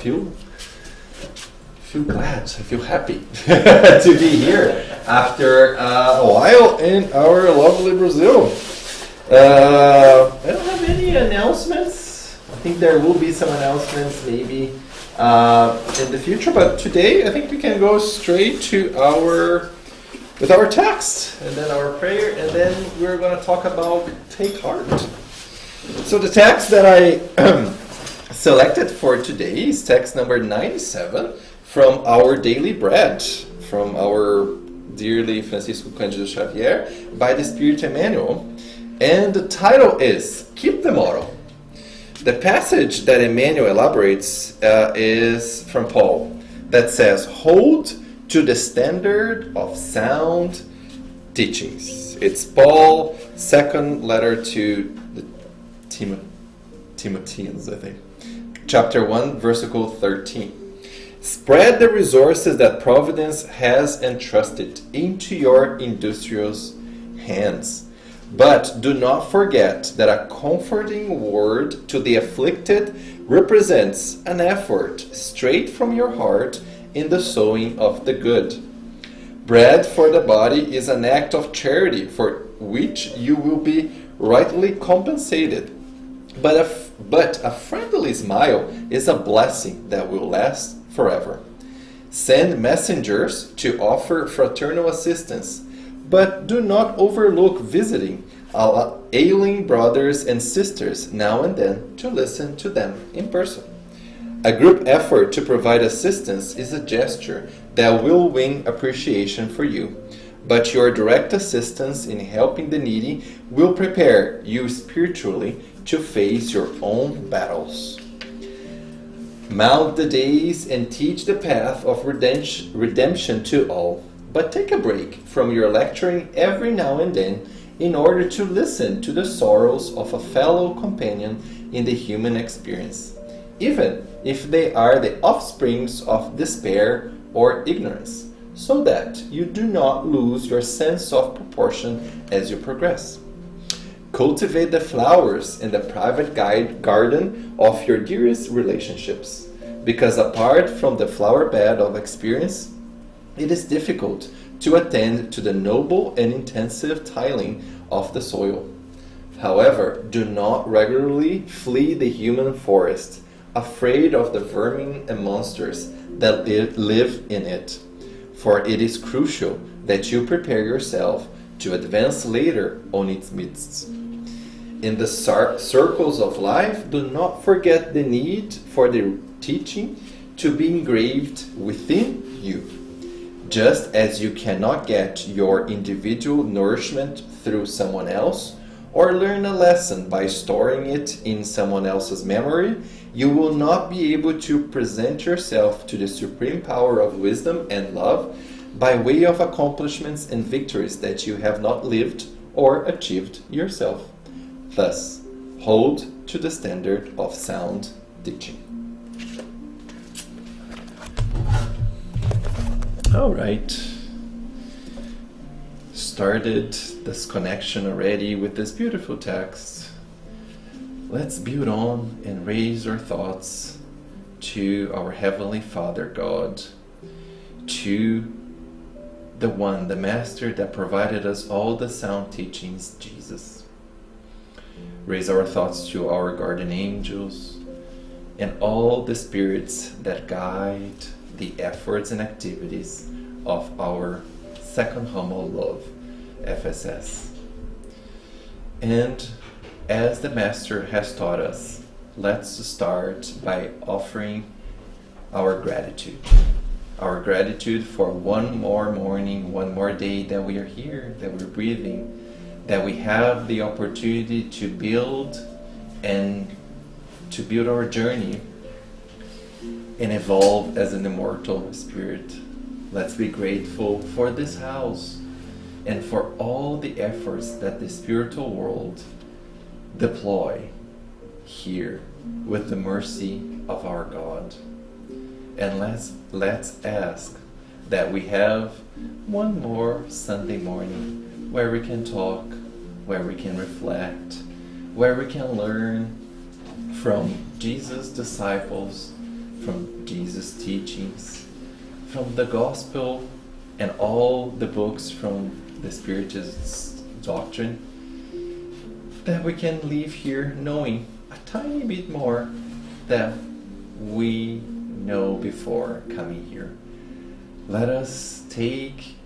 feel glad, I feel happy to be here after a while in our lovely Brazil. I don't have any announcements. I think there will be some announcements maybe in the future, but today I think we can go straight to our text and then our prayer, and then we're going to talk about take heart. So the text that I selected for today is text number 97 from our daily bread, from our dearly Francisco Cândido Xavier by the Spirit Emmanuel. And the title is Keep the Motto. The passage that Emmanuel elaborates is from Paul that says, hold to the standard of sound teachings. It's Paul's second letter to the Timotheans, I think. Chapter 1, versicle 13. Spread the resources that Providence has entrusted into your industrious hands. But do not forget that a comforting word to the afflicted represents an effort straight from your heart in the sowing of the good. Bread for the body is an act of charity for which you will be rightly compensated. But a friendly smile is a blessing that will last forever. Send messengers to offer fraternal assistance, but do not overlook visiting ailing brothers and sisters now and then to listen to them in person. A group effort to provide assistance is a gesture that will win appreciation for you, but your direct assistance in helping the needy will prepare you spiritually to face your own battles. Mount the days and teach the path of redemption to all, but take a break from your lecturing every now and then in order to listen to the sorrows of a fellow companion in the human experience, even if they are the offsprings of despair or ignorance, so that you do not lose your sense of proportion as you progress. Cultivate the flowers in the private garden of your dearest relationships, because apart from the flower bed of experience, it is difficult to attend to the noble and intensive tilling of the soil. However, do not regularly flee the human forest, afraid of the vermin and monsters that live in it, for it is crucial that you prepare yourself to advance later on its midst. In the circles of life, do not forget the need for the teaching to be engraved within you. Just as you cannot get your individual nourishment through someone else, or learn a lesson by storing it in someone else's memory, you will not be able to present yourself to the supreme power of wisdom and love by way of accomplishments and victories that you have not lived or achieved yourself. Thus, hold to the standard of sound teaching. All right. Started this connection already with this beautiful text. Let's build on and raise our thoughts to our Heavenly Father God, to the one, the Master that provided us all the sound teachings, Jesus. Raise our thoughts to our guardian angels and all the spirits that guide the efforts and activities of our second humble love, FSS. And as the Master has taught us, let's start by offering our gratitude. Our gratitude for one more morning, one more day that we are here, that we're breathing, that we have the opportunity to build our journey and evolve as an immortal spirit. Let's be grateful for this house and for all the efforts that the spiritual world deploy here with the mercy of our God. And let's ask that we have one more Sunday morning where we can talk, where we can reflect, where we can learn from Jesus' disciples, from Jesus' teachings, from the gospel and all the books from the Spiritist doctrine, that we can leave here knowing a tiny bit more than we know before coming here. Let us take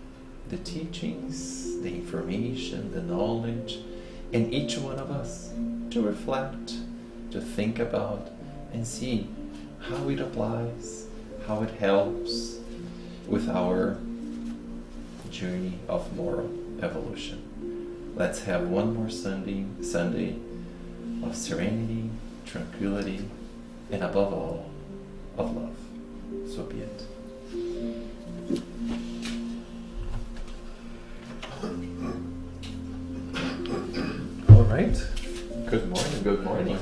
the teachings, the information, the knowledge, and each one of us to reflect, to think about, and see how it applies, how it helps with our journey of moral evolution. Let's have one more Sunday of serenity, tranquility, and above all, of love. So be it. All right. Good morning. Good morning.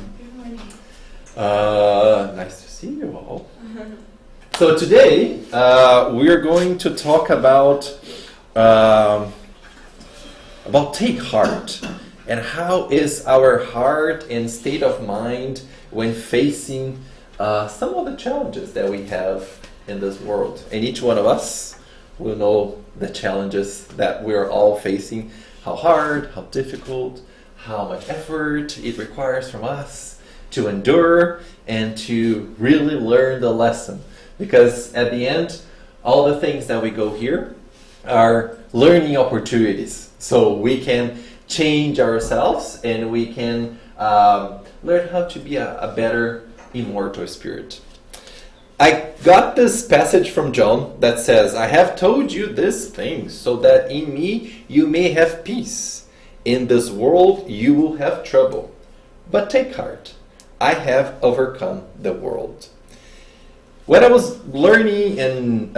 Nice to see you all. So today we are going to talk about take heart, and how is our heart and state of mind when facing some of the challenges that we have in this world. And each one of us will know the challenges that we're all facing, how hard, how difficult, how much effort it requires from us to endure and to really learn the lesson. Because at the end, all the things that we go here are learning opportunities. So we can change ourselves and we can learn how to be a better immortal spirit. I got this passage from John that says, I have told you these things so that in me you may have peace. In this world you will have trouble. But take heart, I have overcome the world. When I was learning and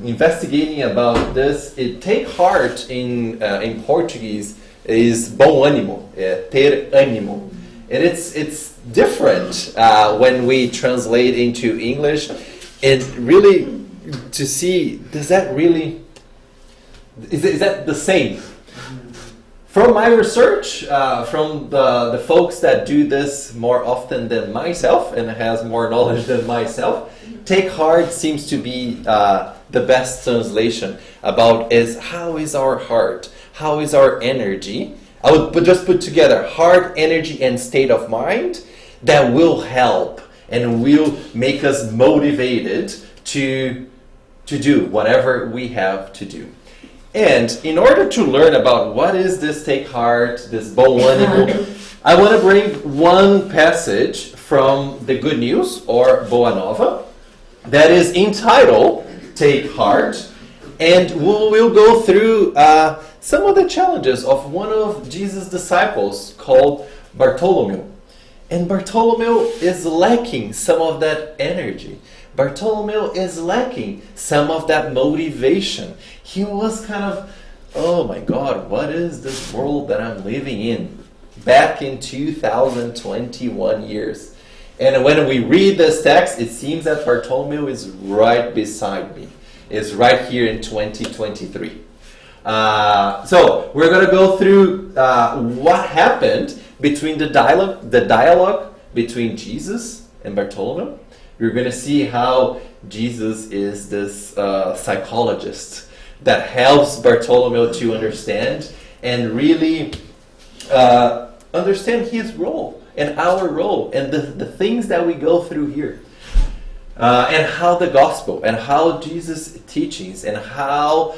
investigating about this, take heart in Portuguese is bom ânimo, ter ânimo. And it's different when we translate into English, and really to see, is that the same? From my research, from the folks that do this more often than myself and has more knowledge than myself, take heart seems to be the best translation about how is our heart, how is our energy. I would just put together heart, energy, and state of mind that will help and will make us motivated to do whatever we have to do. And in order to learn about what is this take heart, this bom ânimo, I want to bring one passage from the Good News or Boa Nova that is entitled Take Heart, and we'll go through some of the challenges of one of Jesus' disciples called Bartholomew. And Bartholomew is lacking some of that energy. Bartholomew is lacking some of that motivation. He was kind of, oh my God, what is this world that I'm living in? Back in 2021 years. And when we read this text, it seems that Bartholomew is right beside me. It's right here in 2023. So we're going to go through what happened between the dialogue between Jesus and Bartholomew. We're going to see how Jesus is this psychologist that helps Bartholomew to understand and really understand his role and our role and the things that we go through here. And how the gospel and how Jesus' teachings and how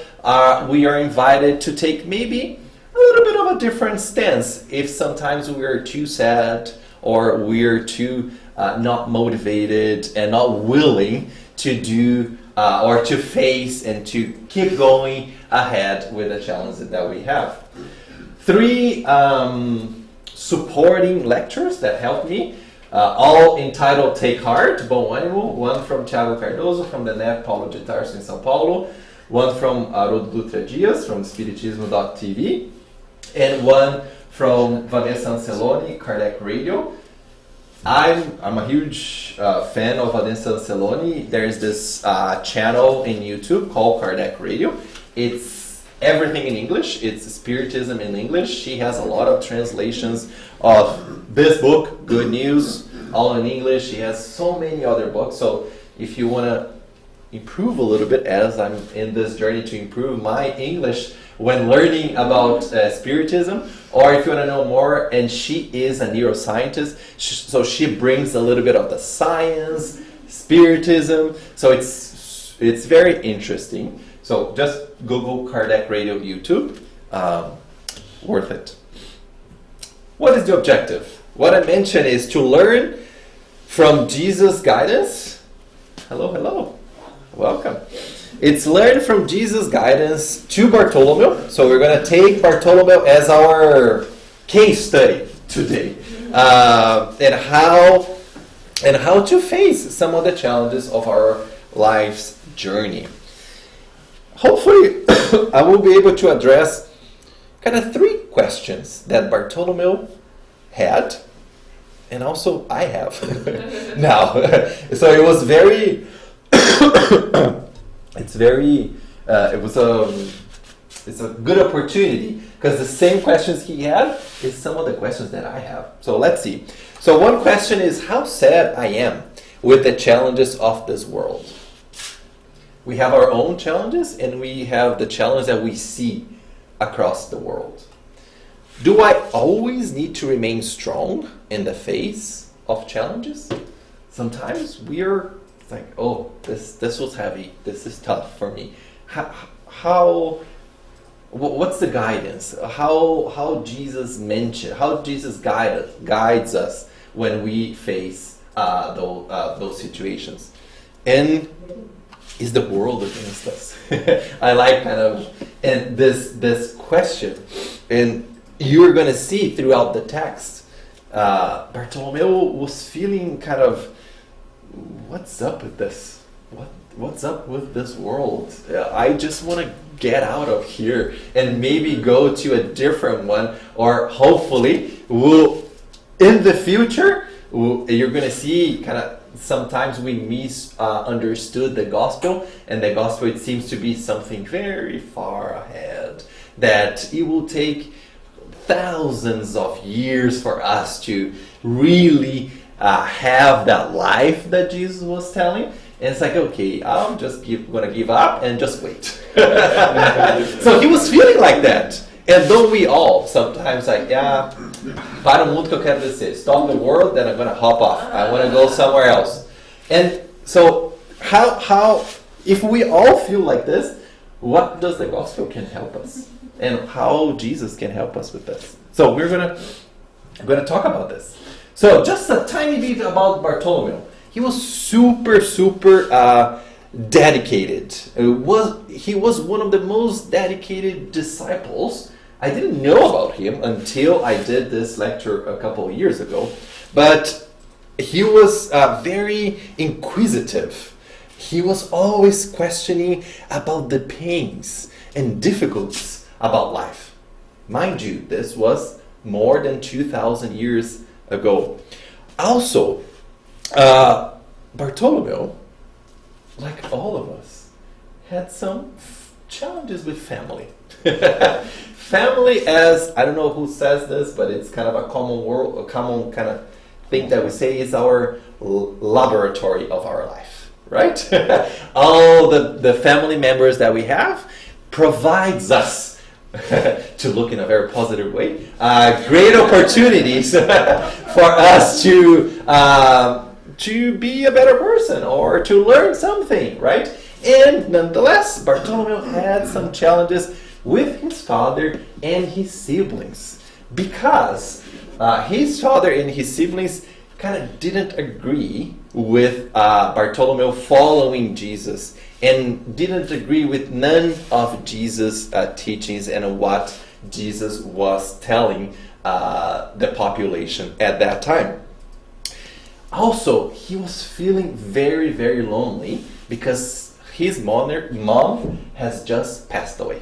we are invited to take maybe a little bit of a different stance if sometimes we are too sad or we are too not motivated and not willing to do or to face and to keep going ahead with the challenges that we have. 3 supporting lectures that helped me, all entitled Take Heart, Bom Ânimo, one from Thiago Cardoso from the NEP Paulo de Tarso in São Paulo, one from Haroldo Dutra Dias from Spiritismo.tv, and one from Vanessa Anceloni, Kardec Radio. I'm a huge fan of Vanessa Anceloni. There's this channel in YouTube called Kardec Radio. It's everything in English. It's Spiritism in English. She has a lot of translations of this book, Good News, all in English. She has so many other books. So if you want to improve a little bit, as I'm in this journey to improve my English when learning about Spiritism, or if you want to know more, and she is a neuroscientist, so she brings a little bit of the science, Spiritism, so it's very interesting. So just Google Kardec Radio YouTube, worth it. What is the objective? What I mentioned is to learn from Jesus' guidance. Hello, welcome. It's learn from Jesus' guidance to Bartholomew. So we're going to take Bartholomew as our case study today, and how to face some of the challenges of our life's journey. Hopefully, I will be able to address kind of 3 questions that Bartholomew had, and also I have now. So it was very, it's a good opportunity, because the same questions he had is some of the questions that I have. So let's see. So one question is, how sad I am with the challenges of this world. We have our own challenges, and we have the challenge that we see across the world. Do I always need to remain strong in the face of challenges? Sometimes we're like, oh, this was heavy. This is tough for me. What's the guidance? How Jesus guides us when we face those situations? And is the world against us? I like and this question, and you're going to see throughout the text, Bartholomew was feeling kind of, what's up with this? What's up with this world? I just want to get out of here and maybe go to a different one, or hopefully in the future, you're going to see kind of sometimes we misunderstood the gospel, and the gospel, it seems to be something very far ahead, that it will take thousands of years for us to really have that life that Jesus was telling. And it's like, okay, I'm just going to give up and just wait. So he was feeling like that. And don't we all sometimes, like, yeah, para o mundo que eu quero descer. Stop the world, then I'm going to hop off. I want to go somewhere else. And so how if we all feel like this, what does the gospel can help us? And how Jesus can help us with this? So we're going to talk about this. So just a tiny bit about Bartholomew. He was super dedicated. He was one of the most dedicated disciples. I didn't know about him until I did this lecture a couple of years ago. But he was very inquisitive. He was always questioning about the pains and difficulties about life. Mind you, this was more than 2,000 years ago. Also, Bartholomew, like all of us, had some challenges with family. Family, as I don't know who says this, but it's kind of a common kind of thing that we say, is our laboratory of our life, right? All the family members that we have provides us, to look in a very positive way, great opportunities for us to be a better person or to learn something, right? And nonetheless, Bartholomew had some challenges with his father and his siblings, because his father and his siblings kind of didn't agree with Bartholomew following Jesus, and didn't agree with none of Jesus' teachings and what Jesus was telling the population at that time. Also, he was feeling very, very lonely because his mom has just passed away.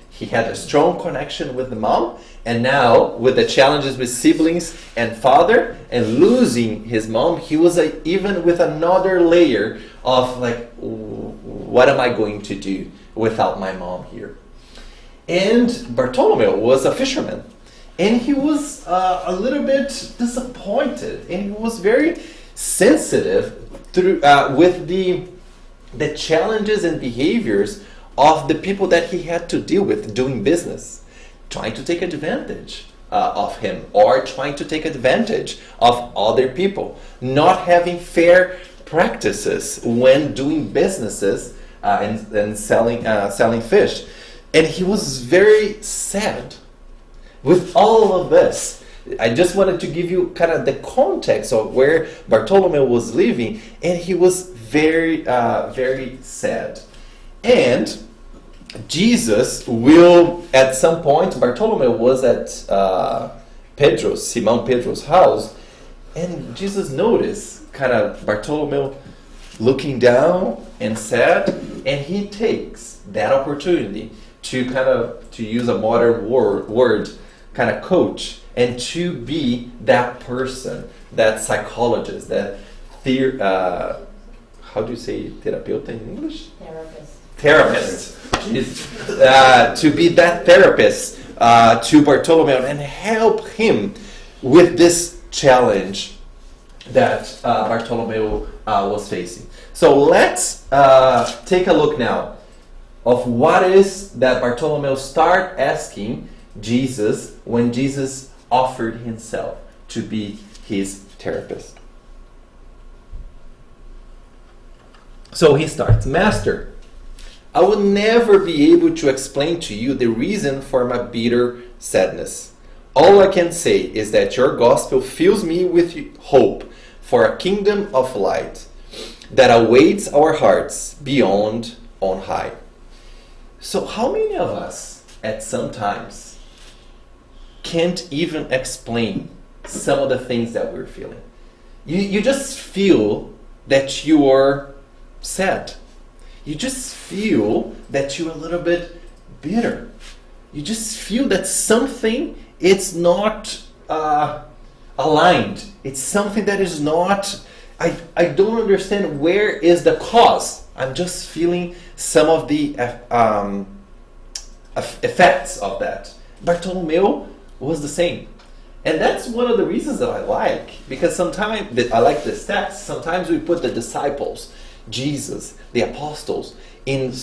He had a strong connection with the mom, and now with the challenges with siblings and father and losing his mom, he was even with another layer of like, what am I going to do without my mom here? And Bartholomew was a fisherman, and he was a little bit disappointed, and he was very sensitive through with the challenges and behaviors of the people that he had to deal with doing business, trying to take advantage of him, or trying to take advantage of other people, not having fair practices when doing businesses and selling fish. And he was very sad with all of this. I just wanted to give you kind of the context of where Bartholomew was living, and he was very, very sad. And Jesus will, at some point, Bartholomew was at Simon Pedro's house, and Jesus noticed kind of Bartholomew looking down and sad, and he takes that opportunity to to use a modern word, kind of coach, and to be that person, that psychologist, that how do you say terapeuta in English? Therapist. To be that therapist to Bartholomew and help him with this challenge that Bartholomew was facing. So let's take a look now of what is that Bartholomew start asking Jesus when Jesus offered himself to be his therapist. So he starts, Master, I will never be able to explain to you the reason for my bitter sadness. All I can say is that your gospel fills me with hope for a kingdom of light that awaits our hearts beyond on high. So how many of us at some times can't even explain some of the things that we're feeling? You just feel that you are sad. You just feel that you're a little bit bitter. You just feel that something it's not aligned. It's something that is not, I don't understand where is the cause. I'm just feeling some of the effects of that. Bartholomew was the same. And that's one of the reasons that I like, because sometimes I like this text. Sometimes we put the disciples, Jesus, the apostles, in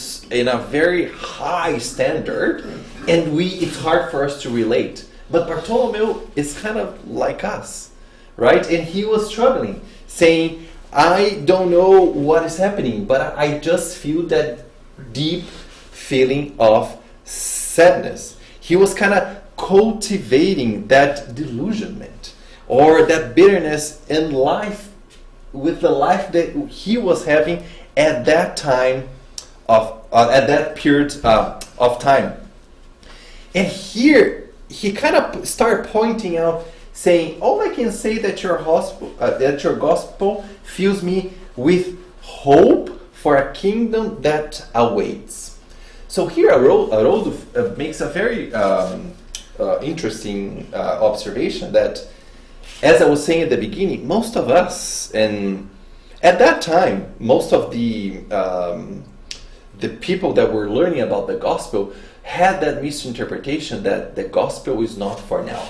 a very high standard, and it's hard for us to relate. But Bartholomew is kind of like us, right? And he was struggling, saying, I don't know what is happening, but I just feel that deep feeling of sadness. He was kind of cultivating that delusionment or that bitterness in life, with the life that he was having at that time at that period of time. And here he kind of started pointing out, saying, all I can say that your gospel fills me with hope for a kingdom that awaits. So here Haroldo makes a very interesting observation that, as I was saying at the beginning, most of us, and at that time, most of the people that were learning about the gospel had that misinterpretation that the gospel is not for now.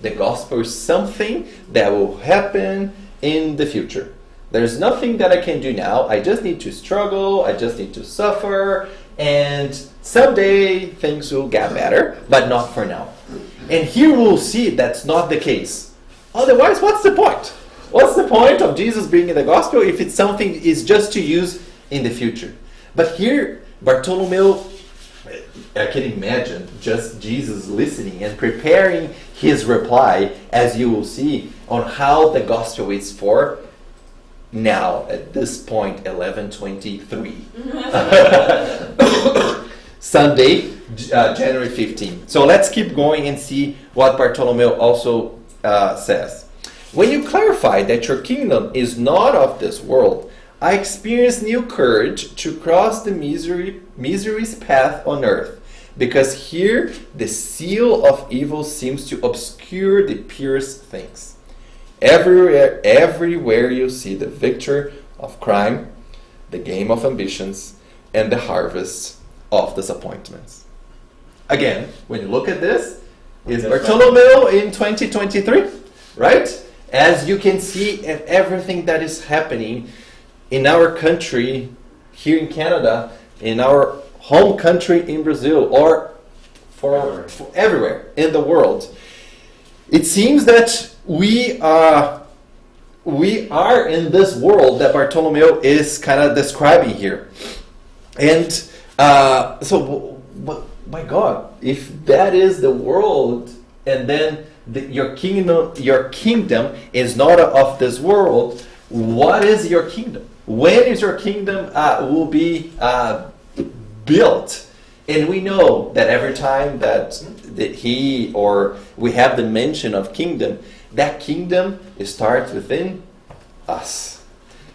The gospel is something that will happen in the future. There's nothing that I can do now. I just need to struggle. I just need to suffer. And someday things will get better, but not for now. And here we'll see that's not the case. Otherwise, what's the point? What's the point of Jesus bringing the gospel if it's something is just to use in the future? But here, Bartholomew, I can imagine just Jesus listening and preparing his reply, as you will see, on how the gospel is for now, at this point, 11:23. Sunday, January 15. So let's keep going and see what Bartholomew also says. When you clarify that your kingdom is not of this world, I experience new courage to cross the misery's path on earth, because here the seal of evil seems to obscure the purest things. Everywhere you see the victor of crime, the game of ambitions, and the harvest of disappointments. Again, when you look at this, is Bartholomew in 2023, right? As you can see, everything that is happening in our country, here in Canada, in our home country in Brazil, or for everywhere in the world. It seems that we are in this world that Bartolomeo is kind of describing here. And so, my God, if that is the world, and then your kingdom is not of this world, what is your kingdom? When is your kingdom will be built? And we know that every time that we have the mention of kingdom, that kingdom, it starts within us.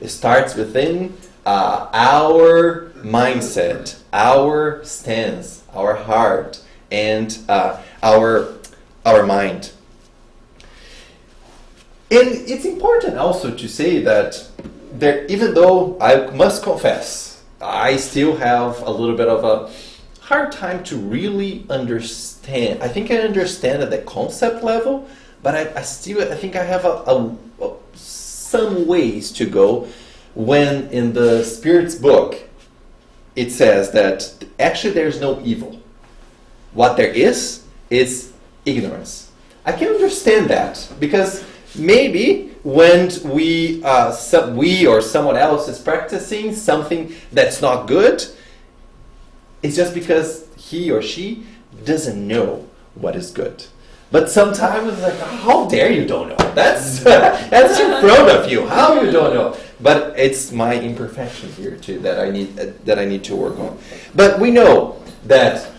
It starts within our mindset, our stance, our heart, and our mind. And it's important also to say that even though I must confess, I still have a little bit of a hard time to really understand. I think I understand at the concept level, but I think I have some ways to go when in the Spirit's book it says that actually there's no evil. What there is ignorance. I can understand that because maybe when we or someone else is practicing something that's not good, it's just because he or she doesn't know what is good. But sometimes it's like, how dare you don't know? That's in front of you. How you don't know? But it's my imperfection here too that I need to work on. But we know that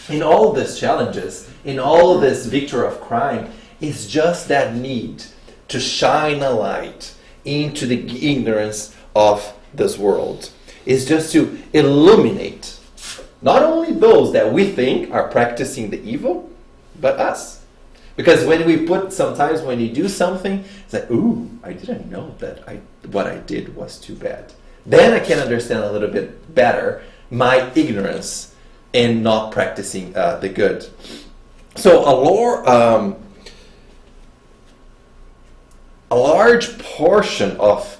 in all these challenges, in all of this victory of crime, it's just that need to shine a light into the ignorance of this world. It's just to illuminate not only those that we think are practicing the evil, but us. Because when you do something, it's like, ooh, I didn't know that what I did was too bad. Then I can understand a little bit better my ignorance in not practicing the good. So a large portion of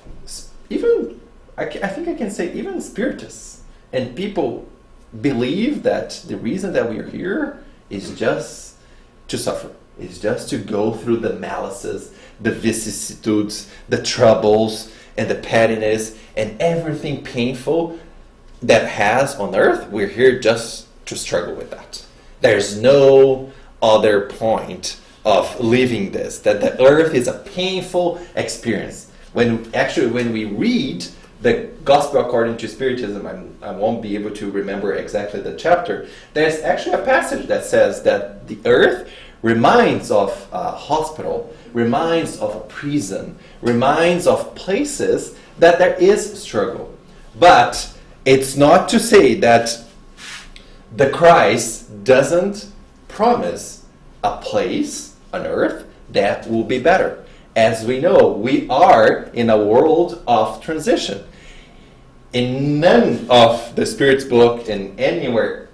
I think I can say even Spiritists and people believe that the reason that we are here is just to suffer. It's just to go through the malices, the vicissitudes, the troubles, and the pettiness, and everything painful that has on earth. We're here just to struggle with that. There's no other point of living this, that the earth is a painful experience. When we read the Gospel according to Spiritism, I won't be able to remember exactly the chapter, there's actually a passage that says that the earth reminds of a hospital, reminds of a prison, reminds of places that there is struggle. But it's not to say that the Christ doesn't promise a place on earth that will be better. As we know, we are in a world of transition. In none of the Spirit's book, and anywhere,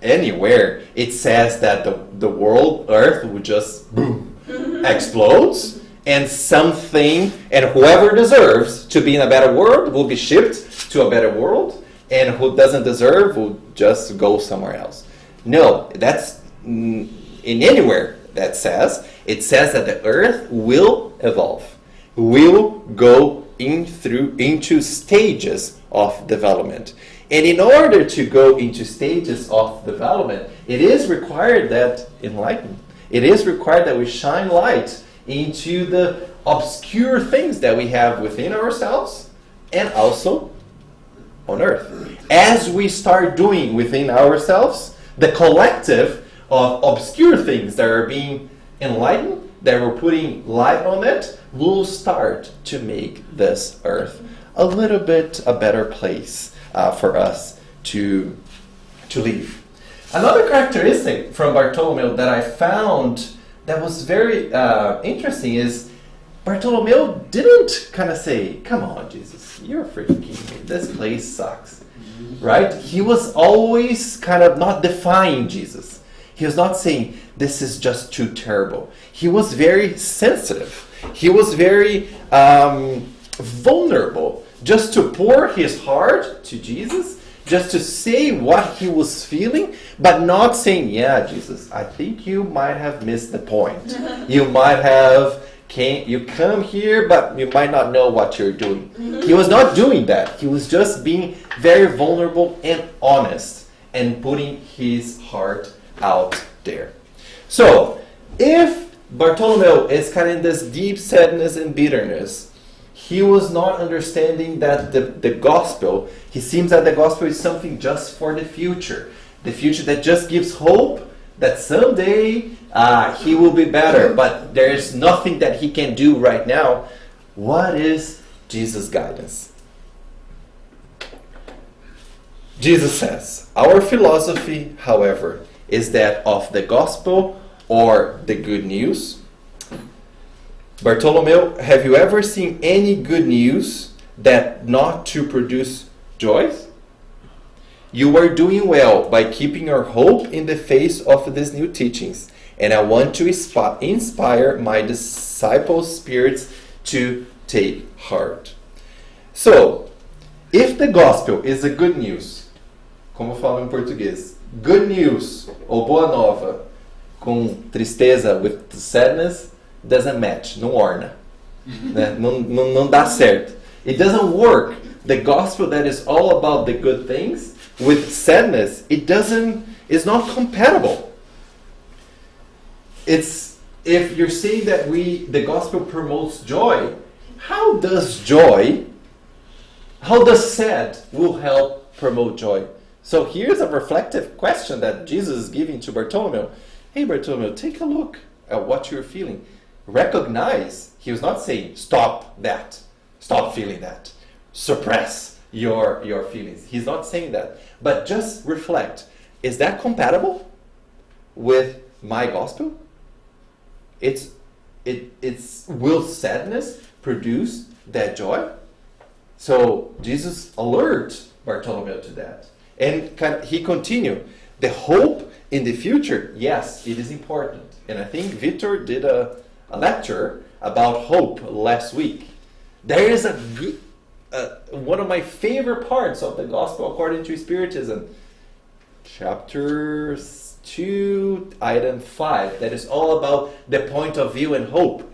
it says that the world, earth, would just boom, explodes, and whoever deserves to be in a better world will be shipped to a better world, and who doesn't deserve will just go somewhere else. No, that's in anywhere that says, it says that the earth will evolve, will go into stages of development. And in order to go into stages of development, it is required that enlighten. It is required that we shine light into the obscure things that we have within ourselves and also on earth. As we start doing within ourselves, the collective of obscure things that are being enlightened, that we're putting light on it, will start to make this earth a little bit a better place for us to live. Another characteristic from Bartolomeo that I found that was very interesting is Bartolomeo didn't kind of say, come on, Jesus, you're freaking kidding me. This place sucks. Right? He was always kind of not defying Jesus. He was not saying, this is just too terrible. He was very sensitive. He was very vulnerable, just to pour his heart to Jesus, just to say what he was feeling, but not saying, yeah, Jesus, I think you might have missed the point. You might have, you come here, but you might not know what you're doing. He was not doing that. He was just being very vulnerable and honest and putting his heart out there. So, if Bartholomew is kind of in this deep sadness and bitterness, he was not understanding that the gospel, he seems that the gospel is something just for the future that just gives hope that someday he will be better, but there is nothing that he can do right now. What is Jesus' guidance? Jesus says, our philosophy, however, is that of the gospel or the good news. Bartholomew, have you ever seen any good news that not to produce joy? You are doing well by keeping your hope in the face of these new teachings, and I want to inspire my disciples' spirits to take heart. So, if the gospel is a good news, como falo em português, good news, ou boa nova, com tristeza, with sadness, doesn't match, não orna. Né? Não dá certo. It doesn't work. The gospel that is all about the good things, with sadness, it's not compatible. If you're saying that the gospel promotes joy, how does sad will help promote joy? So here's a reflective question that Jesus is giving to Bartholomew. Hey Bartholomew, take a look at what you're feeling. Recognize, he was not saying, stop feeling that, suppress your feelings. He's not saying that. But just reflect, is that compatible with my gospel? Will sadness produce that joy? So Jesus alert Bartholomew to that. And he continued, the hope in the future, yes, it is important. And I think Victor did a lecture about hope last week. There is one of my favorite parts of the gospel according to Spiritism, chapter 2, item 5, that is all about the point of view and hope.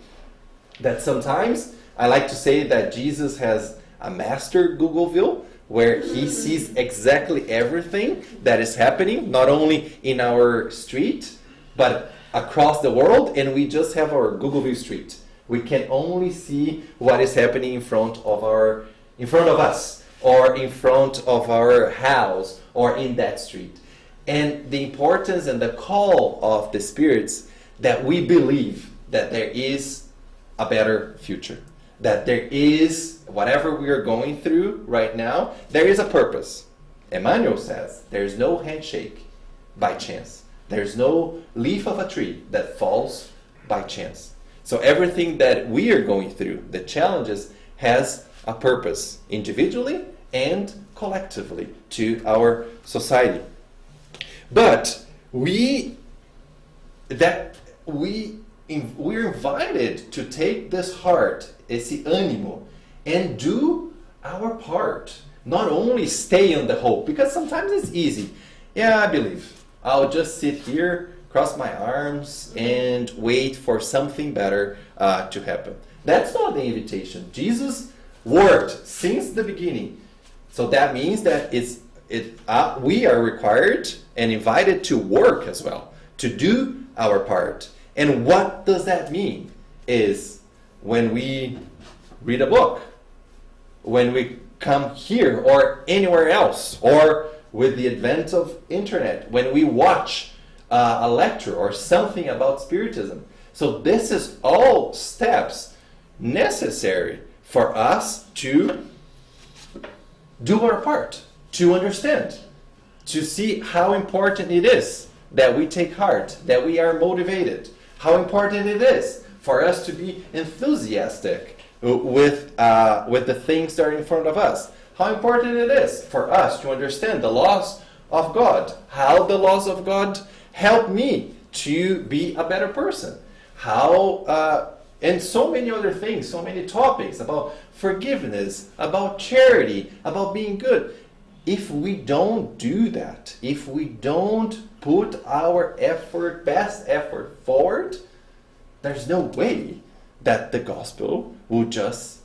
That sometimes I like to say that Jesus has a master Google view where he sees exactly everything that is happening, not only in our street, but across the world, and we just have our Google View street. We can only see what is happening in front of us, or in front of our house, or in that street. And the importance and the call of the spirits that we believe that there is a better future. That there is, whatever we are going through right now, there is a purpose. Emmanuel says, there's no handshake by chance. There's no leaf of a tree that falls by chance. So everything that we are going through, the challenges, has a purpose, individually and collectively, to our society. But we're invited to take this heart, esse ânimo, and do our part. Not only stay on the hope, because sometimes it's easy. Yeah, I believe. I'll just sit here, cross my arms, and wait for something better to happen. That's not the invitation. Jesus worked since the beginning. So that means that we are required and invited to work as well, to do our part. And what does that mean? Is when we read a book, when we come here or anywhere else, or with the advent of internet, when we watch a lecture or something about Spiritism. So this is all steps necessary for us to do our part, to understand, to see how important it is that we take heart, that we are motivated, how important it is for us to be enthusiastic with the things that are in front of us. How important it is for us to understand the laws of God, how the laws of God help me to be a better person, how And so many other things, so many topics about forgiveness, about charity, about being good. If we don't do that, if we don't put our effort, best effort forward, there's no way that the gospel will just,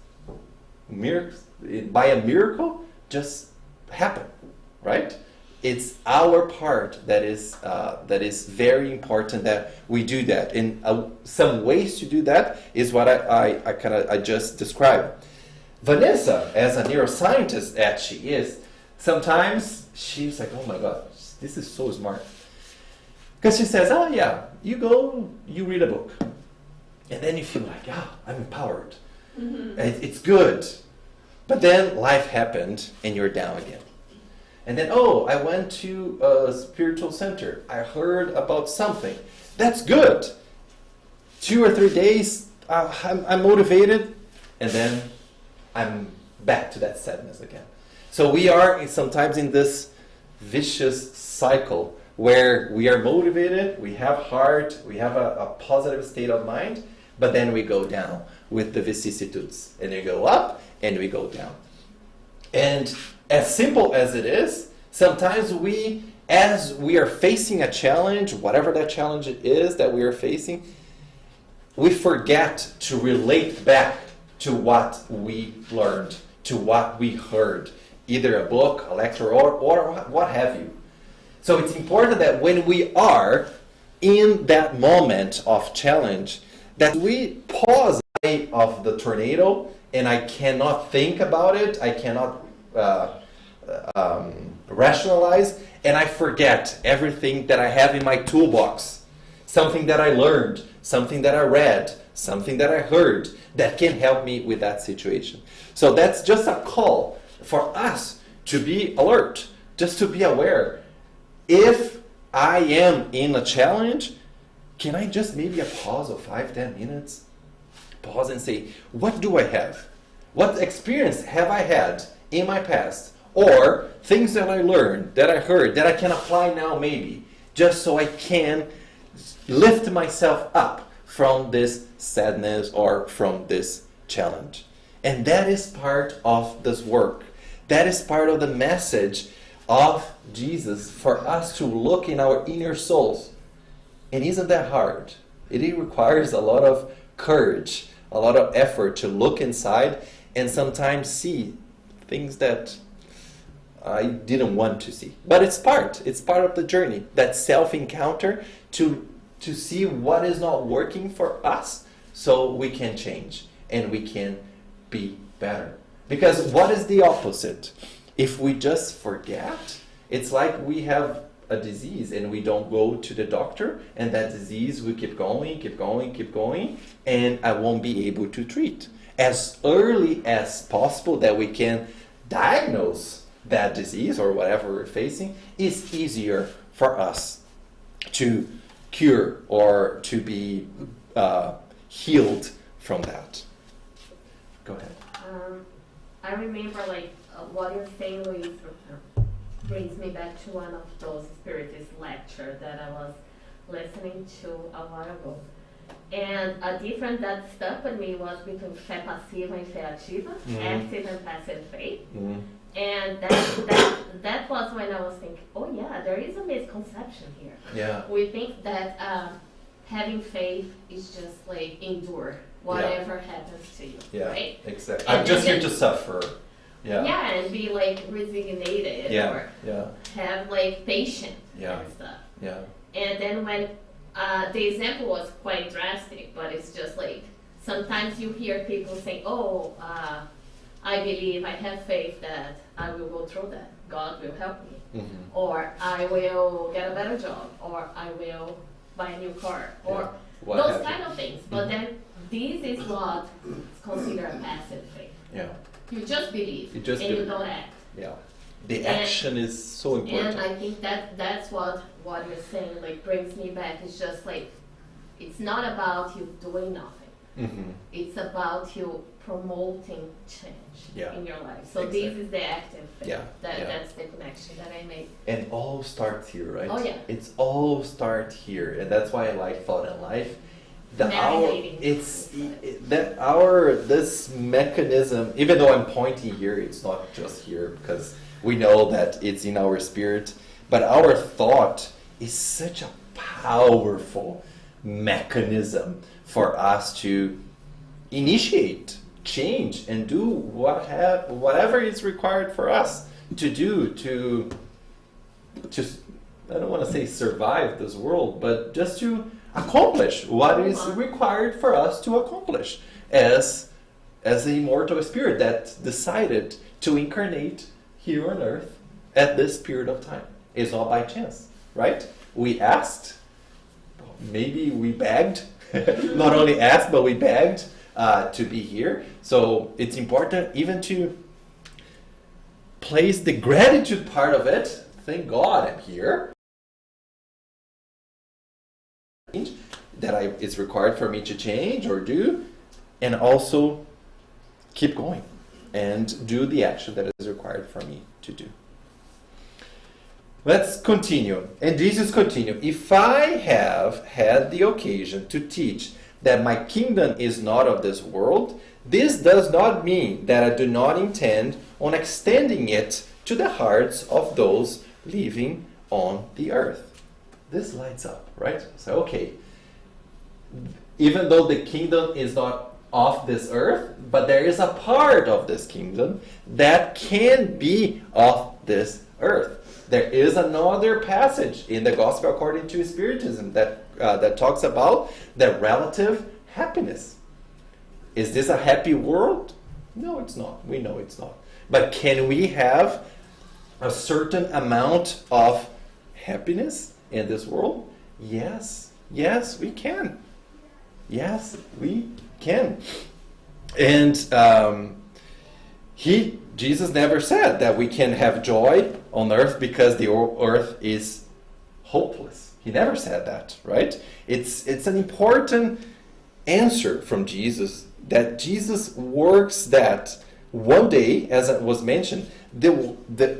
by a miracle, just happen, right? It's our part that is very important that we do that. And some ways to do that is what I just described. Vanessa, as a neuroscientist as she is, sometimes she's like, oh my God, this is so smart. Because she says, oh yeah, you go, you read a book. And then you feel like, I'm empowered. Mm-hmm. It's good. But then life happened and you're down again. And then, I went to a spiritual center. I heard about something. That's good. 2 or 3 days, I'm motivated. And then I'm back to that sadness again. So we are sometimes in this vicious cycle where we are motivated, we have heart, we have a positive state of mind, but then we go down with the vicissitudes. And we go up and we go down. And as simple as it is, sometimes as we are facing a challenge, whatever that challenge is that we are facing, we forget to relate back to what we learned, to what we heard, either a book, a lecture, or what have you. So it's important that when we are in that moment of challenge, that we pause of the tornado, and I cannot think about it, I cannot rationalize, and I forget everything that I have in my toolbox. Something that I learned, something that I read, something that I heard that can help me with that situation. So that's just a call for us to be alert, just to be aware. If I am in a challenge, can I just maybe a pause of 5-10 minutes? Pause and say, what do I have? What experience have I had in my past? Or things that I learned, that I heard, that I can apply now maybe, just so I can lift myself up from this sadness or from this challenge. And that is part of this work. That is part of the message of Jesus for us to look in our inner souls. And isn't that hard? It requires a lot of courage, a lot of effort to look inside and sometimes see things that I didn't want to see. But it's part of the journey, that self-encounter to see what is not working for us so we can change and we can be better. Because what is the opposite? If we just forget, it's like we have a disease and we don't go to the doctor, and that disease will keep going, and I won't be able to treat. As early as possible that we can diagnose that disease or whatever we're facing is easier for us to cure or to be healed from that. Go ahead. I remember what you're saying, Luis, brings me back to one of those Spiritist lectures that I was listening to a while ago. And a difference that stuck with me was between fé passiva and fé ativa, active and passive faith. And that was when I was thinking, oh yeah, there is a misconception here. Yeah. We think that having faith is just endure whatever happens to you. Yeah, right? Exactly. I'm just here to suffer. Yeah. Yeah, and be resignated or have patience and stuff. Yeah. And then when the example was quite drastic, but it's just sometimes you hear people say, I believe, I have faith that I will go through that. God will help me. Mm-hmm. Or I will get a better job. Or I will buy a new car. Or those kind of things. But then this is what is considered a passive faith. Yeah. You just believe you don't act. Yeah. The action is so important. And I think that's what you're saying brings me back. It's just it's not about you doing nothing. Mm-hmm. It's about you promoting change in your life. So exactly. This is the active faith. That's the connection that I make. And it all starts here, right? Oh yeah. It's all start here. And that's why I like Thought and Life. This mechanism, even though I'm pointing here, it's not just here because we know that it's in our spirit, but our thought is such a powerful mechanism for us to initiate change and do whatever is required for us to do to just, I don't want to say survive this world, but just to accomplish what is required for us to accomplish as the immortal spirit that decided to incarnate here on earth at this period of time. It's not by chance, right? We asked, maybe we begged, not only asked, but we begged to be here. So it's important even to place the gratitude part of it. Thank God I'm here. That it's required for me to change or do, and also keep going and do the action that is required for me to do. Let's continue. And Jesus continued, if I have had the occasion to teach that my kingdom is not of this world, this does not mean that I do not intend on extending it to the hearts of those living on the earth. This lights up, right? So, okay, even though the kingdom is not of this earth, but there is a part of this kingdom that can be of this earth. There is another passage in the Gospel according to Spiritism that talks about the relative happiness. Is this a happy world? No, it's not. We know it's not. But can we have a certain amount of happiness in this world? Yes. Yes, we can. Yes, we can. And Jesus never said that we can have joy on earth because the earth is hopeless. He never said that, right? It's an important answer from Jesus, that Jesus works that one day, as it was mentioned,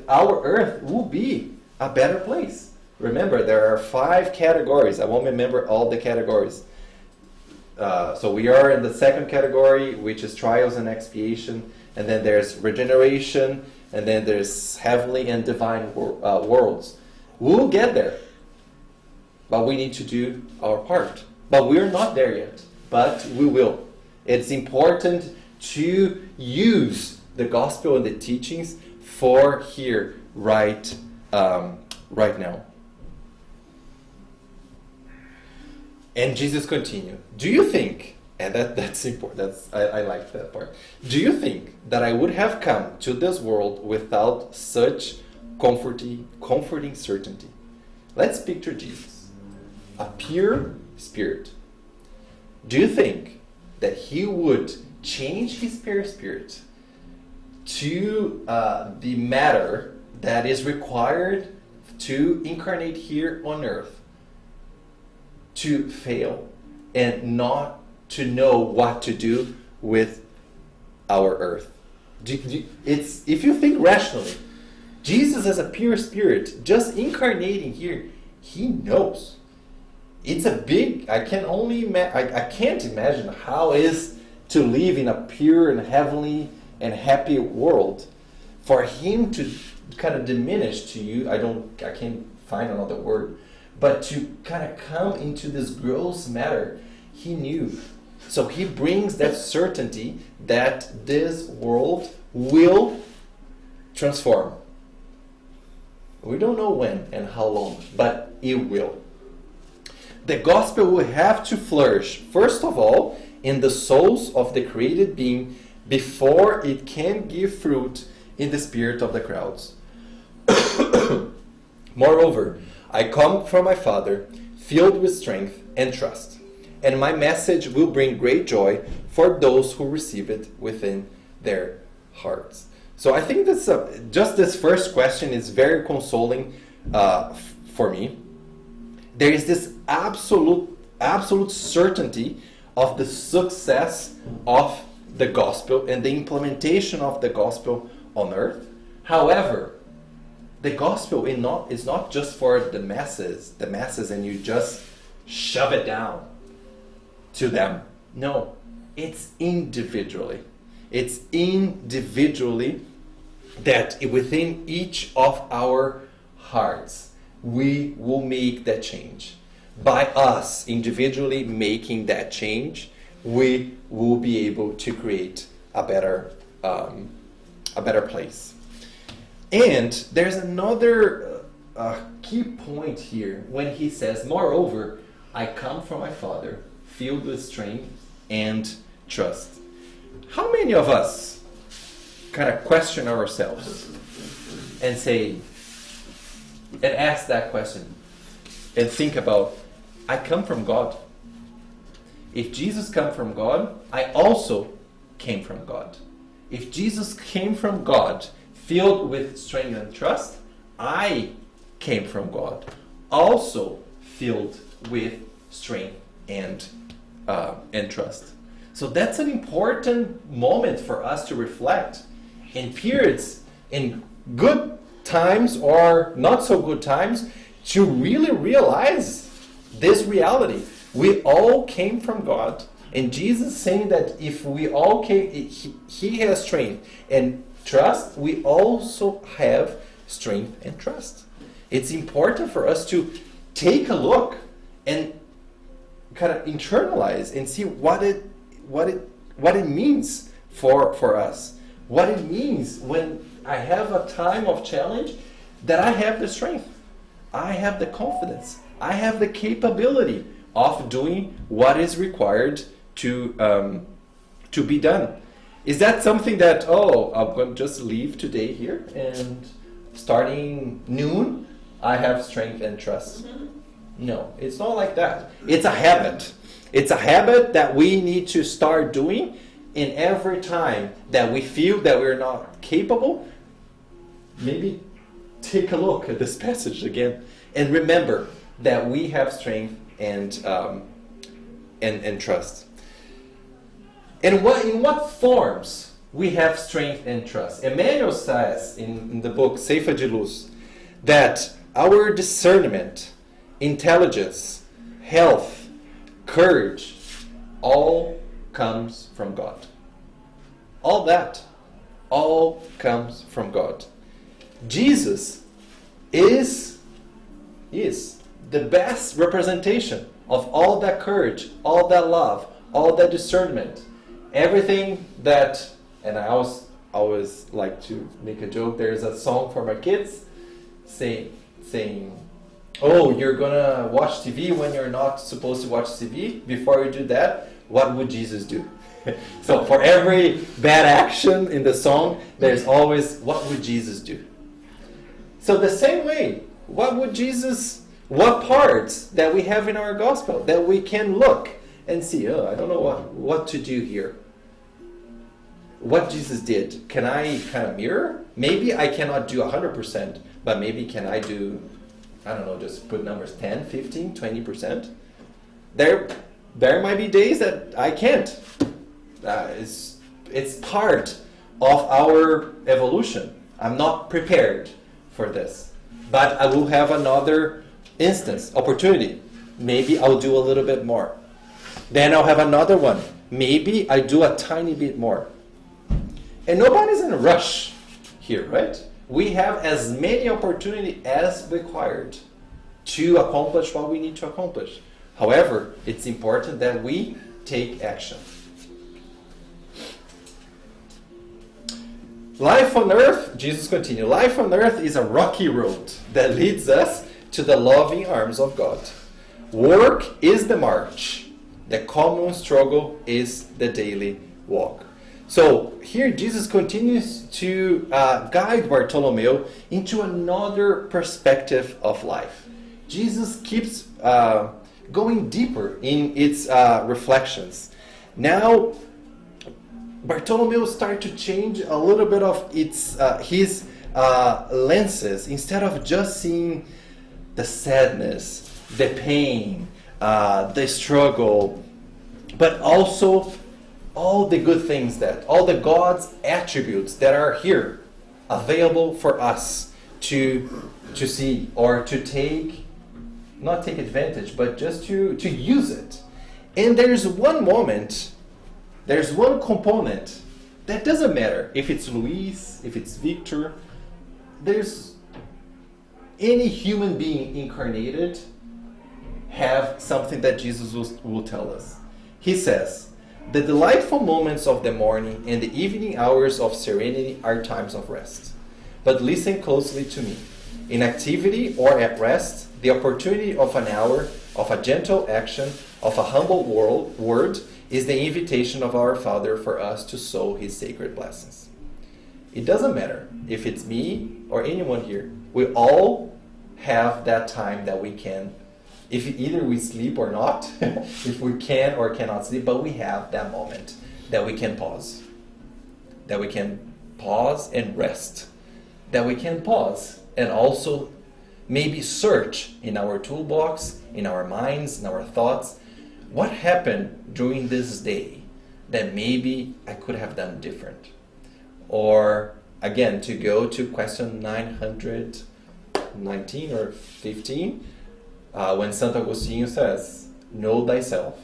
our earth will be a better place. Remember, there are 5 categories. I won't remember all the categories. So we are in the second category, which is trials and expiation, and then there's regeneration, and then there's heavenly and divine worlds. We'll get there, but we need to do our part. But we're not there yet, but we will. It's important to use the gospel and the teachings for here, right now. And Jesus continued, do you think, and that's important, I like that part. Do you think that I would have come to this world without such comforting certainty? Let's picture Jesus, a pure spirit. Do you think that he would change his pure spirit to the matter that is required to incarnate here on earth, to fail and not to know what to do with our earth? If you think rationally, Jesus as a pure spirit, just incarnating here, he knows. It's a big, I can't imagine how it is to live in a pure and heavenly and happy world. For him to kind of diminish to you, I can't find another word, but to kind of come into this gross matter, he knew. So he brings that certainty that this world will transform. We don't know when and how long, but it will. The gospel will have to flourish, first of all, in the souls of the created being before it can give fruit in the spirit of the crowds. Moreover, I come from my Father, filled with strength and trust, and my message will bring great joy for those who receive it within their hearts. So I think that's just this first question is very consoling for me. There is this absolute certainty of the success of the gospel and the implementation of the gospel on earth. However, the gospel is not just for the masses, and you just shove it down. to them. No, it's individually. It's individually that within each of our hearts, we will make that change. By us individually making that change, we will be able to create a better place. And there's another key point here when he says, moreover, I come from my Father, filled with strength and trust. How many of us kind of question ourselves and say, and ask that question and think about, I come from God. If Jesus came from God, I also came from God. If Jesus came from God, filled with strength and trust, I came from God, also filled with strength and trust. So that's an important moment for us to reflect in periods, in good times or not so good times, to really realize this reality. We all came from God. And Jesus saying that if we all came, he has strength and trust, we also have strength and trust. It's important for us to take a look and kind of internalize and see what it means for us. What it means when I have a time of challenge, that I have the strength, I have the confidence, I have the capability of doing what is required to be done. Is that something that, I'm going to just leave today here and starting noon, I have strength and trust? No, it's not like that. It's a habit. It's a habit that we need to start doing, and every time that we feel that we're not capable, maybe take a look at this passage again and remember that we have strength and trust. And in what forms we have strength and trust? Emmanuel says in the book Ceifa de Luz that our discernment, intelligence, health, courage, all comes from God. All that, all comes from God. Jesus is the best representation of all that courage, all that love, all that discernment, everything that, and I always like to make a joke, there's a song for my kids saying, oh, you're gonna watch TV when you're not supposed to watch TV. Before you do that, what would Jesus do? So for every bad action in the song, there's always, what would Jesus do? So the same way, what parts that we have in our gospel that we can look and see, I don't know what to do here. What Jesus did, can I kind of mirror? Maybe I cannot do 100%, but maybe can I do, I don't know, just put numbers 10, 15, 20%. There might be days that I can't. It's part of our evolution. I'm not prepared for this. But I will have another instance, opportunity. Maybe I'll do a little bit more. Then I'll have another one. Maybe I do a tiny bit more. And nobody's in a rush here, right? We have as many opportunities as required to accomplish what we need to accomplish. However, it's important that we take action. Life on earth, Jesus continued, life on earth is a rocky road that leads us to the loving arms of God. Work is the march. The common struggle is the daily walk. So here Jesus continues to guide Bartholomew into another perspective of life. Jesus keeps going deeper in its reflections. Now, Bartholomew started to change a little bit of his lenses. Instead of just seeing the sadness, the pain, the struggle, but also all the good things all the God's attributes that are here, available for us to see or to not take advantage, but just to use it. And there's one moment, there's one component that doesn't matter if it's Luis, if it's Victor, there's any human being incarnated have something that Jesus will tell us. He says, the delightful moments of the morning and the evening hours of serenity are times of rest. But listen closely to me. In activity or at rest, the opportunity of an hour, of a gentle action, of a humble word, is the invitation of our Father for us to sow His sacred blessings. It doesn't matter if it's me or anyone here. We all have that time that we can, if either we sleep or not, if we can or cannot sleep, but we have that moment that we can pause. That we can pause and rest. That we can pause and also maybe search in our toolbox, in our minds, in our thoughts, what happened during this day that maybe I could have done different. Or again, to go to question 919 or 15, when Santo Agostinho says, know thyself.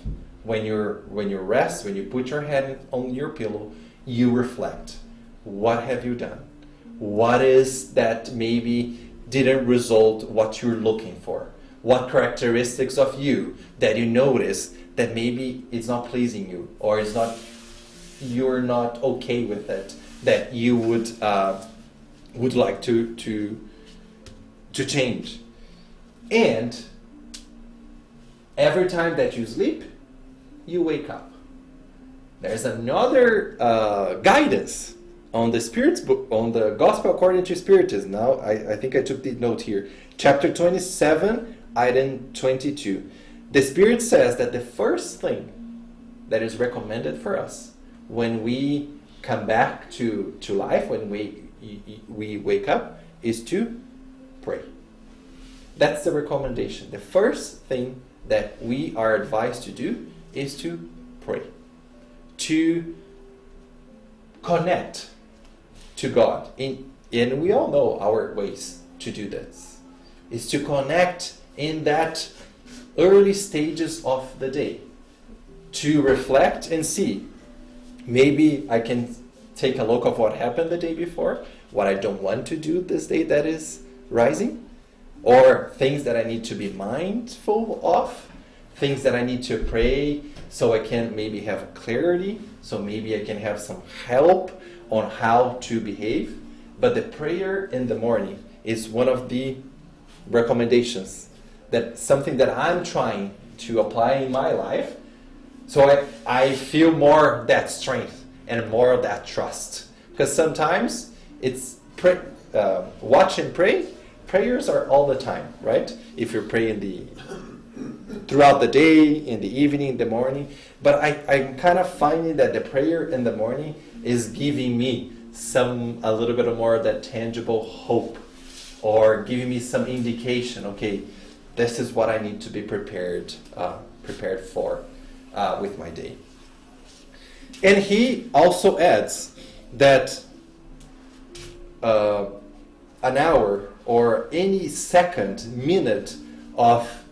When you rest, when you put your head on your pillow, you reflect. What have you done? What is that maybe didn't result what you're looking for? What characteristics of you that you notice that maybe it's not pleasing you, or you're not okay with it, that you would like to change. And every time that you sleep, you wake up. There's another guidance on the Spirit's book, on the Gospel according to Spiritism. Now, I think I took the note here. Chapter 27, item 22. The Spirit says that the first thing that is recommended for us when we come back to life, when we wake up, is to pray. That's the recommendation. The first thing that we are advised to do is to pray. To connect to God. And we all know our ways to do this. Is to connect in that early stages of the day. To reflect and see. Maybe I can take a look of what happened the day before, what I don't want to do this day that is rising, or things that I need to be mindful of, things that I need to pray so I can maybe have clarity, so maybe I can have some help on how to behave. But the prayer in the morning is one of the recommendations, that something that I'm trying to apply in my life, so I feel more that strength and more of that trust. Because sometimes it's watch and pray. Prayers are all the time, right? If you're praying throughout the day, in the evening, in the morning. But I'm kind of finding that the prayer in the morning is giving me a little bit more of that tangible hope, or giving me some indication, okay, this is what I need to be prepared for with my day. And he also adds that an hour or any second, minute of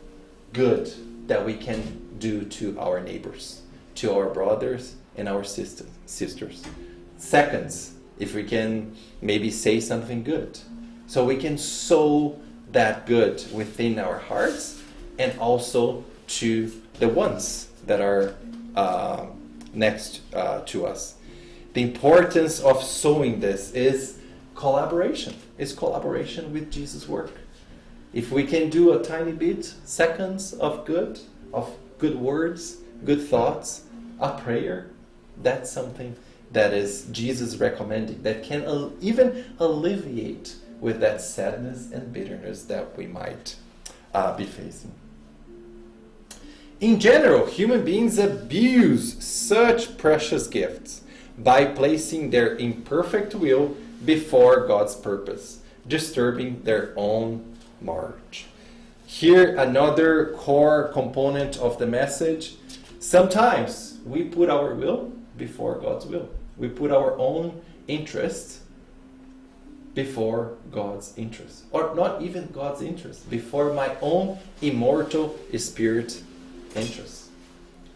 good that we can do to our neighbors, to our brothers and our sisters. Seconds, if we can maybe say something good. So we can sow that good within our hearts, and also to the ones that are next to us. The importance of sowing this is collaboration. It's collaboration with Jesus' work. If we can do a tiny bit, seconds of good words, good thoughts, a prayer, that's something that is Jesus recommending, that can even alleviate with that sadness and bitterness that we might be facing. In general, human beings abuse such precious gifts by placing their imperfect will before God's purpose, disturbing their own march. Here, another core component of the message. Sometimes we put our will before God's will. We put our own interests before God's interest. Or not even God's interest, before my own immortal spirit interest.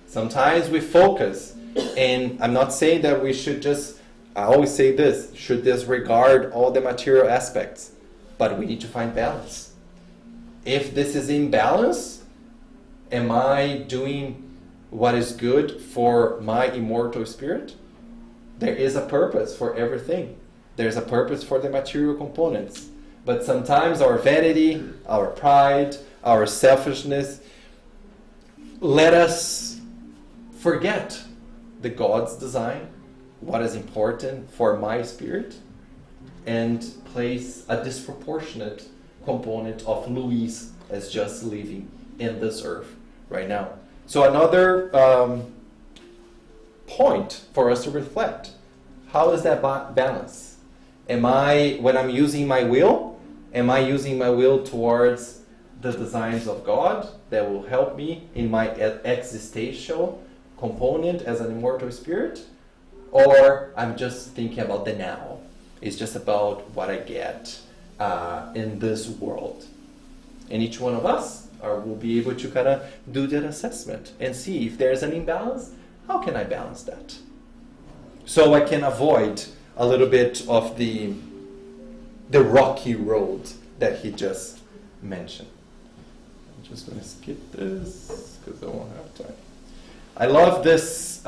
Sometimes we focus, and I'm not saying that we should just, I always say this, should disregard all the material aspects, but we need to find balance. If this is in balance, am I doing what is good for my immortal spirit? There is a purpose for everything. There's a purpose for the material components. But sometimes our vanity, our pride, our selfishness let us forget the God's design, what is important for my spirit, and place a disproportionate component of Luis as just living in this earth right now. So another point for us to reflect. How is that balance? Am I, when I'm using my will, am I using my will towards the designs of God that will help me in my existential component as an immortal spirit? Or I'm just thinking about the now. It's just about what I get in this world. And each one of us will be able to kind of do that assessment and see if there's an imbalance. How can I balance that? So I can avoid a little bit of the rocky road that he just mentioned. I'm just going to skip this because I won't have time. I love this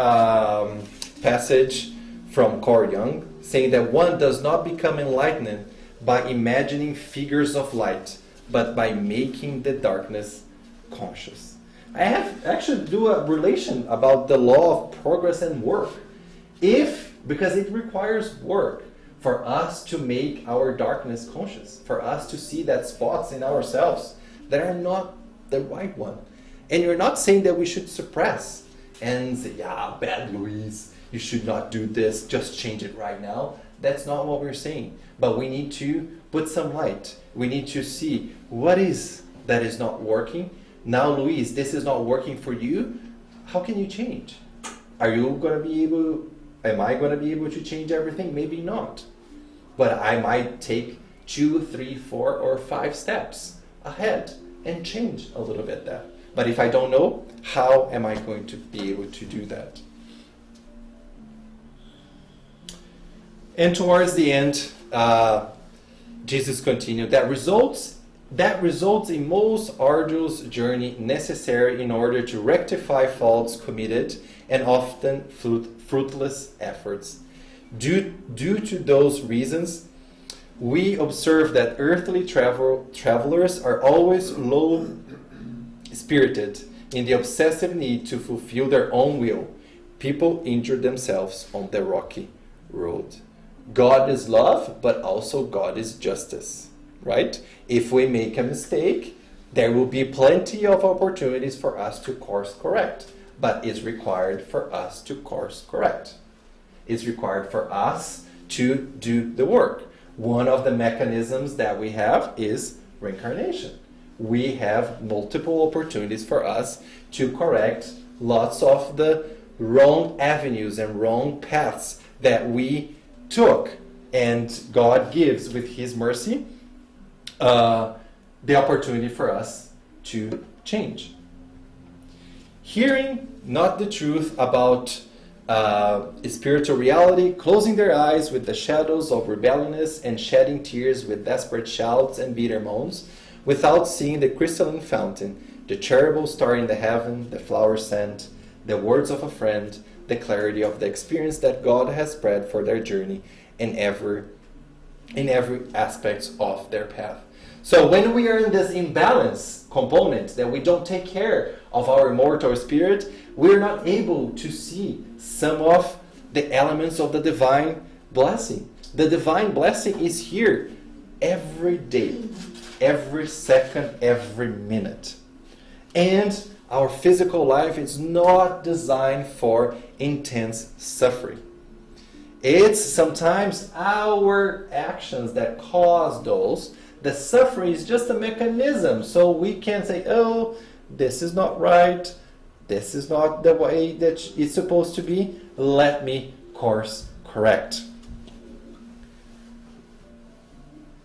passage from Carl Jung saying that one does not become enlightened by imagining figures of light, but by making the darkness conscious. I have actually do a relation about the law of progress and work. Because it requires work for us to make our darkness conscious, for us to see that spots in ourselves that are not the right one. And you're not saying that we should suppress and say, yeah, bad Luis, you should not do this, just change it right now. That's not what we're saying. But we need to put some light. We need to see what is that is not working. Now, Luis, this is not working for you. How can you change? Are you going to be able, am I going to be able to change everything? Maybe not. But I might take 2, 3, 4, or 5 steps ahead and change a little bit that. But if I don't know, how am I going to be able to do that? And towards the end, Jesus continued, that results in most arduous journey necessary in order to rectify faults committed and often fruitless efforts. Due to those reasons, we observe that earthly travelers are always low-spirited in the obsessive need to fulfill their own will. People injure themselves on the rocky road. God is love, but also God is justice, right? If we make a mistake, there will be plenty of opportunities for us to course correct, but it's required for us to course correct. It's required for us to do the work. One of the mechanisms that we have is reincarnation. We have multiple opportunities for us to correct lots of the wrong avenues and wrong paths that we took, and God gives with His mercy the opportunity for us to change. Hearing not the truth about spiritual reality, closing their eyes with the shadows of rebelliousness, and shedding tears with desperate shouts and bitter moans, without seeing the crystalline fountain, the cherubim star in the heaven, the flower scent, the words of a friend, the clarity of the experience that God has spread for their journey in every aspect of their path. So when we are in this imbalance component, that we don't take care of our immortal spirit, we're not able to see some of the elements of the divine blessing. The divine blessing is here every day, every second, every minute. And our physical life is not designed for intense suffering. It's sometimes our actions that cause those. The suffering is just a mechanism. So we can say, oh, this is not right. This is not the way that it's supposed to be. Let me course correct.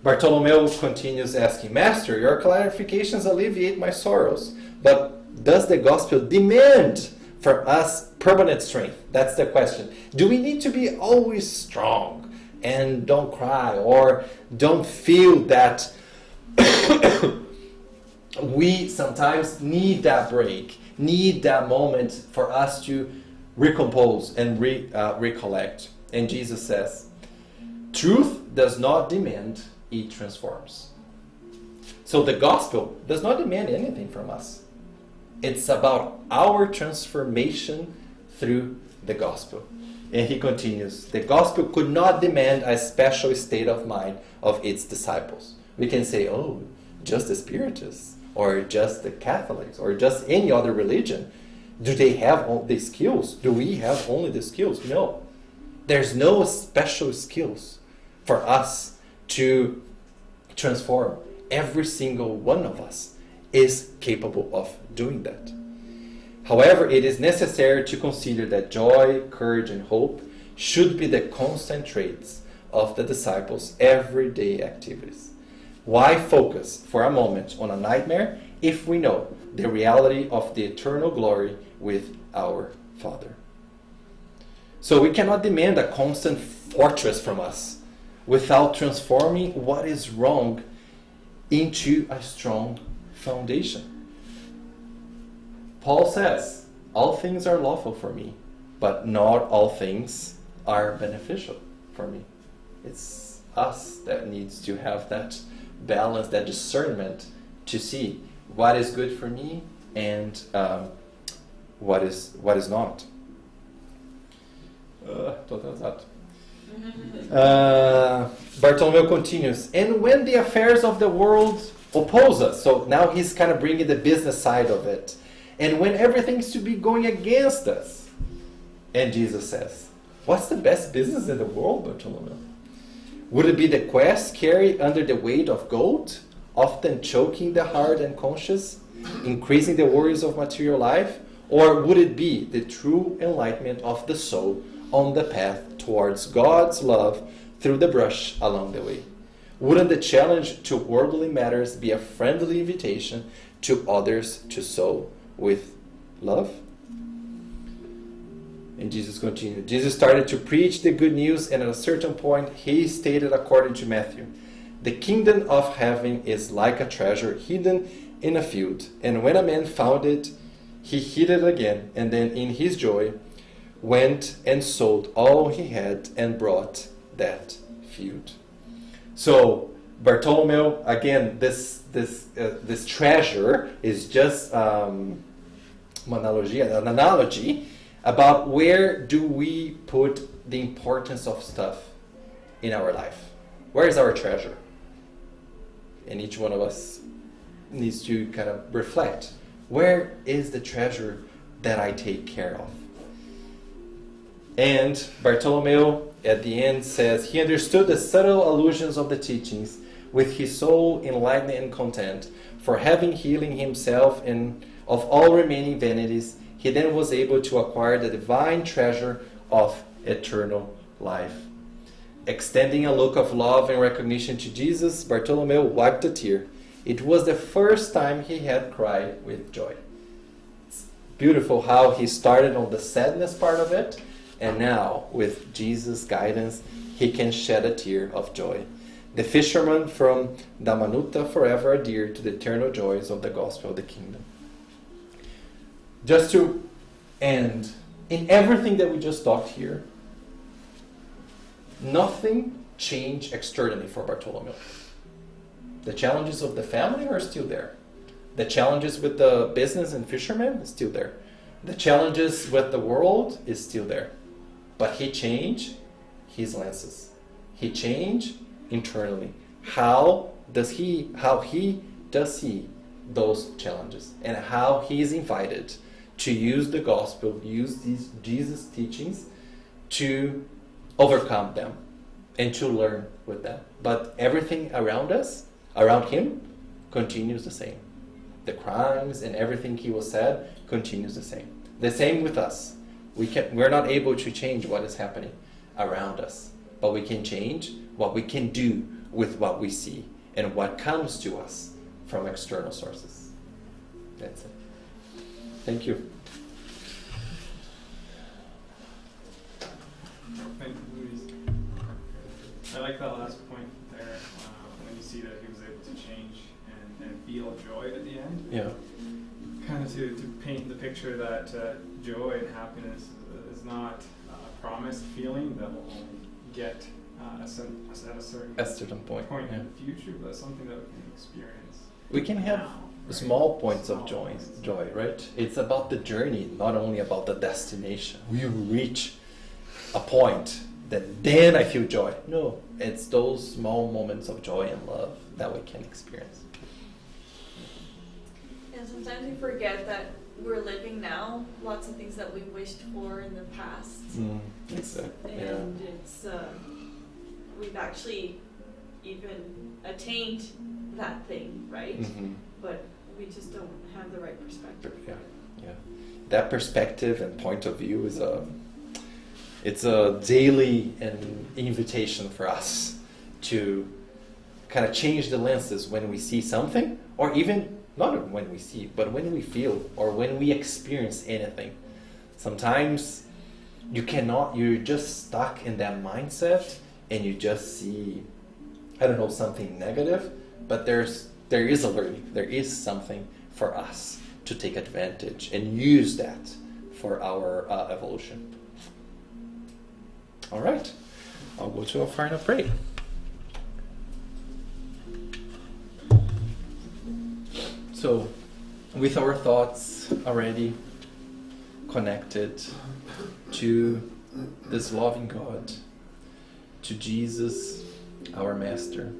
Bartolomeo continues asking, Master, your clarifications alleviate my sorrows. But does the gospel demand for us permanent strength? That's the question. Do we need to be always strong and don't cry or don't feel that we sometimes need that break, need that moment for us to recompose and recollect? And Jesus says, truth does not demand, it transforms. So the gospel does not demand anything from us. It's about our transformation through the gospel. And he continues, the gospel could not demand a special state of mind of its disciples. We can say, oh, just the Spiritists, or just the Catholics, or just any other religion. Do they have all the skills? Do we have only the skills? No. There's no special skills for us to transform. Every single one of us is capable of doing that. However, it is necessary to consider that joy, courage, and hope should be the constant traits of the disciples' everyday activities. Why focus for a moment on a nightmare if we know the reality of the eternal glory with our Father? So we cannot demand a constant fortress from us without transforming what is wrong into a strong foundation. Paul says, all things are lawful for me, but not all things are beneficial for me. It's us that needs to have that balance, that discernment to see what is good for me and what is not. Bartolomeo continues, and when the affairs of the world oppose us, so now he's kind of bringing the business side of it, and when everything's to be going against us, and Jesus says, what's the best business in the world, Bartolomeo? Would it be the quest carried under the weight of gold, often choking the heart and conscience, increasing the worries of material life? Or would it be the true enlightenment of the soul on the path towards God's love through the brush along the way? Wouldn't the challenge to worldly matters be a friendly invitation to others to sow with love? And Jesus continued. Jesus started to preach the good news, and at a certain point he stated, according to Matthew, the kingdom of heaven is like a treasure hidden in a field, and when a man found it, he hid it again, and then in his joy went and sold all he had and brought that field. So Bartolomeo, again, this treasure is just an analogy about where do we put the importance of stuff in our life. Where is our treasure? And each one of us needs to kind of reflect. Where is the treasure that I take care of? And Bartolomeo at the end says, he understood the subtle allusions of the teachings, with his soul enlightened and content, for having healing himself and of all remaining vanities, he then was able to acquire the divine treasure of eternal life. Extending a look of love and recognition to Jesus, Bartolomeo wiped a tear. It was the first time he had cried with joy. It's beautiful how he started on the sadness part of it, and now with Jesus' guidance, he can shed a tear of joy. The fisherman from Damanuta forever adhered to the eternal joys of the gospel of the kingdom. Just to end, in everything that we just talked here, nothing changed externally for Bartolomeo. The challenges of the family are still there. The challenges with the business and fishermen is still there. The challenges with the world is still there. But he changed his lenses. He changed internally. How he does see those challenges, and how he is invited to use the gospel, use these Jesus teachings to overcome them and to learn with them. But everything around us, around him, continues the same. The crimes and everything he was said continues the same. The same with us. We're not able to change what is happening around us, but we can change what we can do with what we see and what comes to us from external sources. That's it. Thank you. I like that last point there, when you see that he was able to change and feel joy at the end. Yeah. Kind of to paint the picture that joy and happiness is not a promised feeling that will only get us at a certain point in the future, but something that we can experience. We can have small points of joy, right? It's about the journey, not only about the destination. We reach a point that then I feel joy. No, it's those small moments of joy and love that we can experience. And sometimes we forget that we're living now lots of things that we wished for in the past. Exactly. And it's we've actually even attained that thing, right? Mm-hmm. But we just don't have the right perspective. Yeah. That perspective and point of view is it's a daily invitation for us to kind of change the lenses when we see something, or even not when we see, but when we feel or when we experience anything. Sometimes you're just stuck in that mindset and you just see, I don't know, something negative, but there is a learning, there is something for us to take advantage and use that for our evolution. All right, I'll go to a final prayer. So, with our thoughts already connected to this loving God, to Jesus, our Master,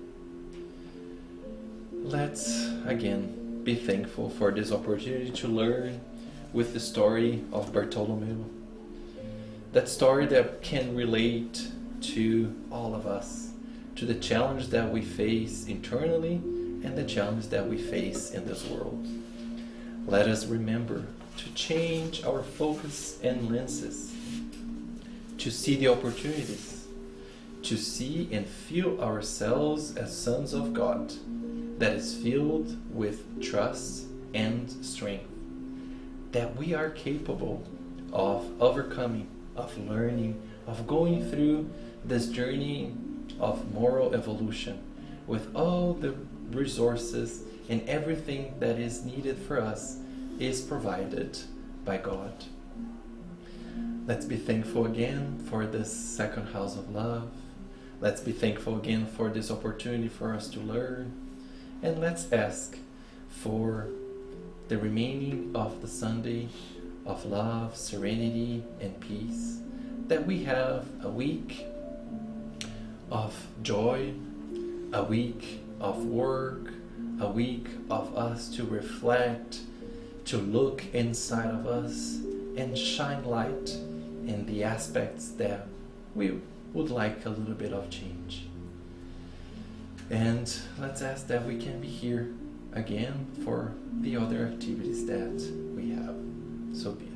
let's again be thankful for this opportunity to learn with the story of Bartholomew. That story that can relate to all of us, to the challenge that we face internally and the challenge that we face in this world. Let us remember to change our focus and lenses, to see the opportunities, to see and feel ourselves as sons of God, that is filled with trust and strength, that we are capable of overcoming, of learning, of going through this journey of moral evolution with all the resources and everything that is needed for us is provided by God. Let's be thankful again for this second house of love. Let's be thankful again for this opportunity for us to learn. And let's ask for the remaining of the Sunday of love, serenity, and peace, that we have a week of joy, a week of work, a week of us to reflect, to look inside of us and shine light in the aspects that we would like a little bit of change. And let's ask that we can be here again for the other activities that we have. So be it.